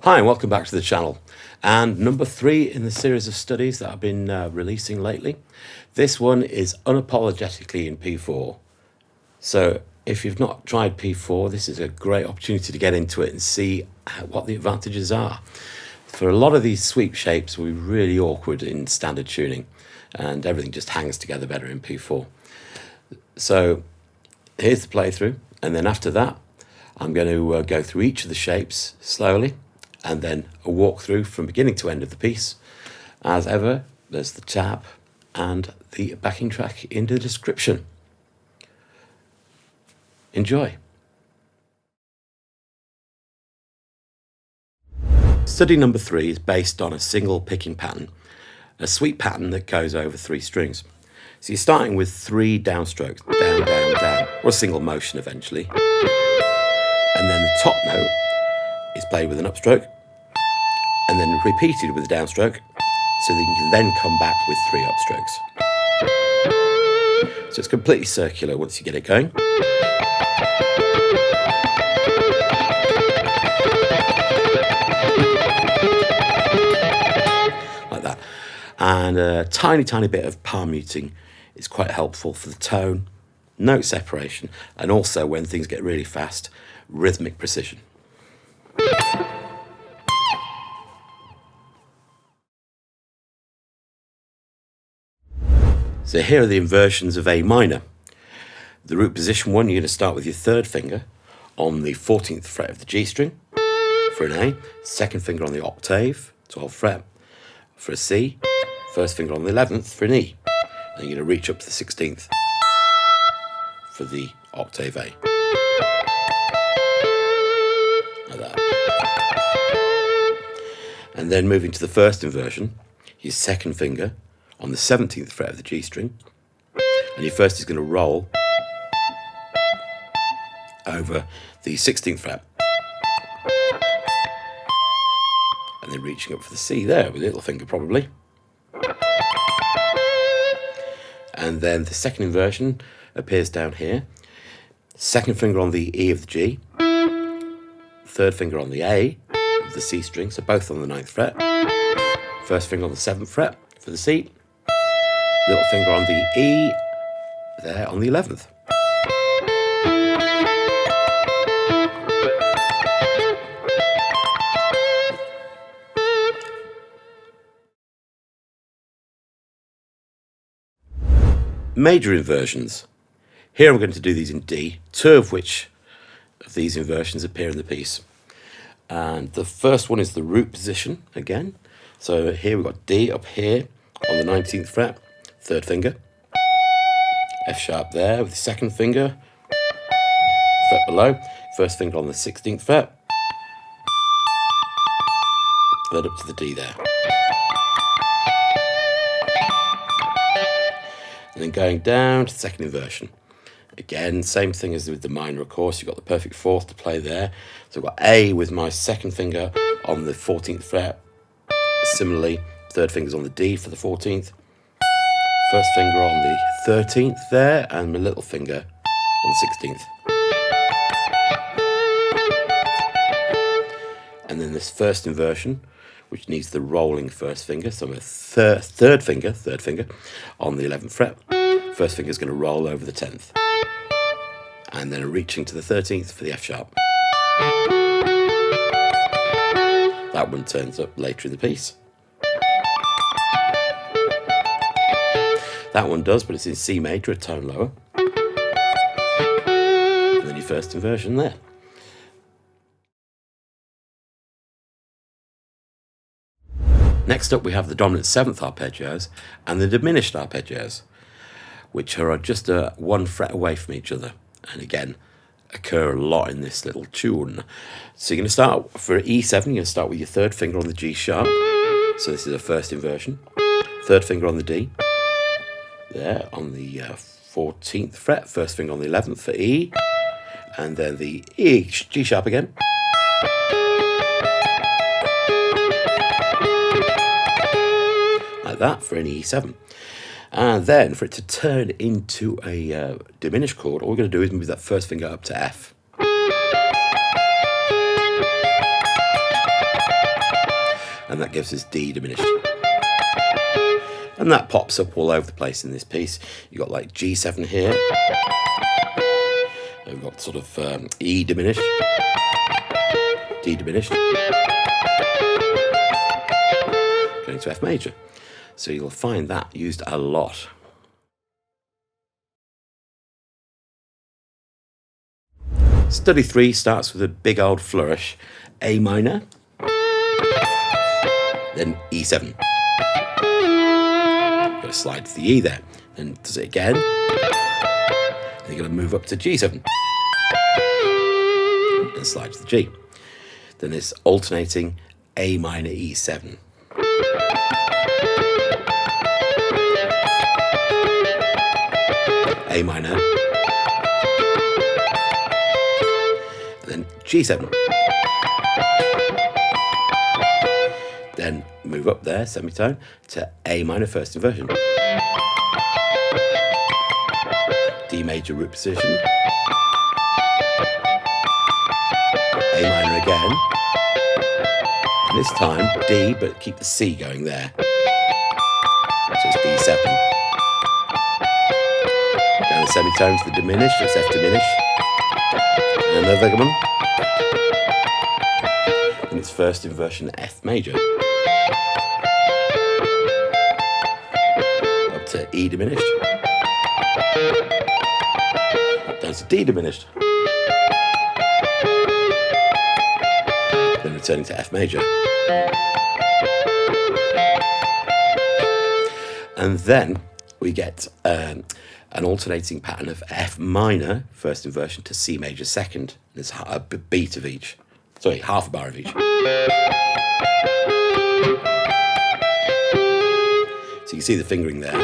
Hi and welcome back to the channel, and number 3 in the series of studies that I've been releasing lately. This one is unapologetically in P4. So if you've not tried P4, this is a great opportunity to get into it and see what the advantages are. For a lot of these sweep shapes we're really awkward in standard tuning and everything just hangs together better in P4. So here's the playthrough, and then after that I'm going to go through each of the shapes slowly, and then a walkthrough from beginning to end of the piece. As ever, there's the tab and the backing track in the description. Enjoy. Study number 3 is based on a single picking pattern, a sweep pattern that goes over 3 strings. So you're starting with 3 downstrokes, down, down, down, or a single motion eventually. And then the top note is played with an upstroke, and then repeated with a downstroke, so that you can then come back with 3 upstrokes. So it's completely circular once you get it going. Like that. And a tiny bit of palm muting is quite helpful for the tone, note separation, and also when things get really fast, rhythmic precision. So here are the inversions of A minor. The root position one, you're going to start with your 3rd finger on the 14th fret of the G string for an A, 2nd finger on the octave, 12th fret for a C, 1st finger on the 11th for an E. And you're going to reach up to the 16th for the octave A. Like that. And then moving to the first inversion, your 2nd finger on the 17th fret of the G string, and your 1st is going to roll over the 16th fret, and then reaching up for the C there with a little finger probably. And then the 2nd inversion appears down here, 2nd finger on the E of the G, 3rd finger on the A of the C string, so both on the 9th fret, 1st finger on the 7th fret for the C, little finger on the E there on the 11th. Major inversions. Here I'm going to do these in D, 2 of which of these inversions appear in the piece. And the first one is the root position again. So here we've got D up here on the 19th fret, 3rd finger, F sharp there with the 2nd finger, fret below, 1st finger on the 16th fret, 3rd up to the D there. And then going down to the 2nd inversion. Again, same thing as with the minor, of course. You've got the perfect 4th to play there. So I've got A with my 2nd finger on the 14th fret. Similarly, 3rd finger's on the D for the 14th. 1st finger on the 13th there, and my little finger on the 16th. And then this 1st inversion, which needs the rolling 1st finger, so my third finger on the 11th fret. 1st finger is going to roll over the 10th. And then reaching to the 13th for the F sharp. That one turns up later in the piece. That one does, but it's in C major, a tone lower. And then your 1st inversion there. Next up we have the dominant 7th arpeggios and the diminished arpeggios, which are just 1 fret away from each other, and again occur a lot in this little tune. So you're going to start for E7, you're going to start with your 3rd finger on the G sharp, so this is a 1st inversion, 3rd finger on the D, there on the 14th fret, 1st finger on the 11th for E, and then the E, G sharp again, like that for an E7. And then for it to turn into a diminished chord, all we're going to do is move that 1st finger up to F. and that gives us D diminished. And that pops up all over the place in this piece. You've got like G7 here. And we've got sort of E diminished, D diminished, going to F major. So you'll find that used a lot. Study 3 starts with a big old flourish, A minor, then E7. You're going to slide to the E there, then does it again. Then you're going to move up to G7 and slide to the G. Then it's alternating A minor, E7. A minor, then G7. Then move up there, semitone, to A minor first inversion. D major root position. A minor again. And this time D, but keep the C going there. So it's D7. Down a semitone to the diminished, it's F diminished. And another one. And it's first inversion F major. Up to E diminished. Down to D diminished. Then returning to F major. And then we get an alternating pattern of F minor first inversion to C major second. There's a beat of each. Sorry, half a bar of each. So you can see the fingering there. Like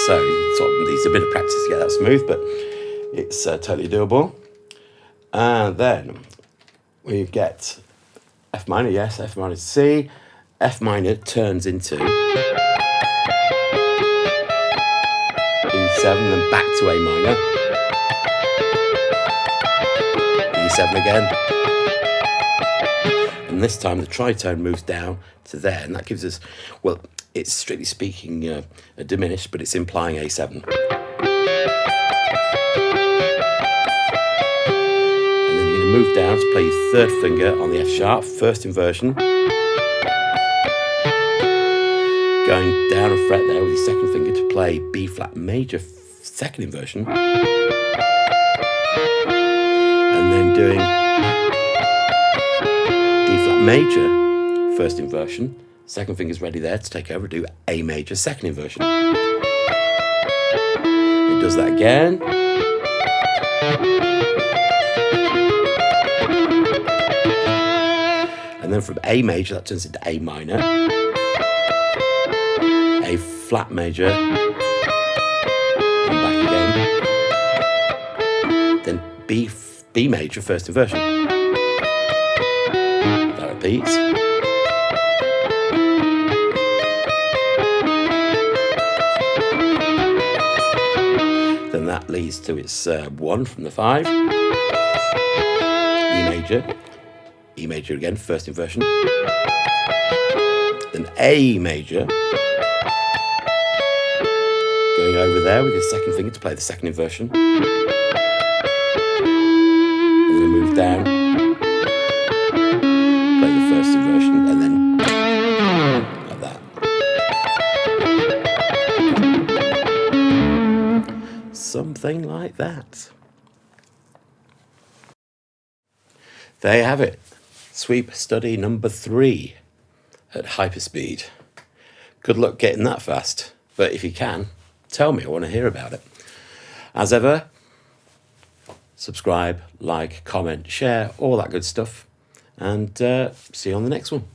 so. Sort of needs a bit of practice to get that smooth, but it's totally doable. And then we get F minor, yes, F minor C. F minor turns into E7, then back to A minor. E7 again. And this time the tritone moves down to there, and that gives us, well, it's strictly speaking a diminished, but it's implying A7. Move down to play your third finger on the F sharp, first inversion. Going down a fret there with your second finger to play B flat major, second inversion. And then doing D flat major, first inversion. Second finger's ready there to take over, do A major, second inversion. It does that again. And then from A major, that turns into A minor, A flat major, and back again. Then B major, first inversion. That repeats. Then that leads to its 1 from the 5. E major. E major again, first inversion. Then A major. Going over there with your second finger to play the second inversion. And then move down. Play the first inversion and then like that. Something like that. There you have it. Sweep study number 3 at hyperspeed. Good luck getting that fast, but if you can, tell me, I want to hear about it. As ever, subscribe, like, comment, share, all that good stuff, and see you on the next one.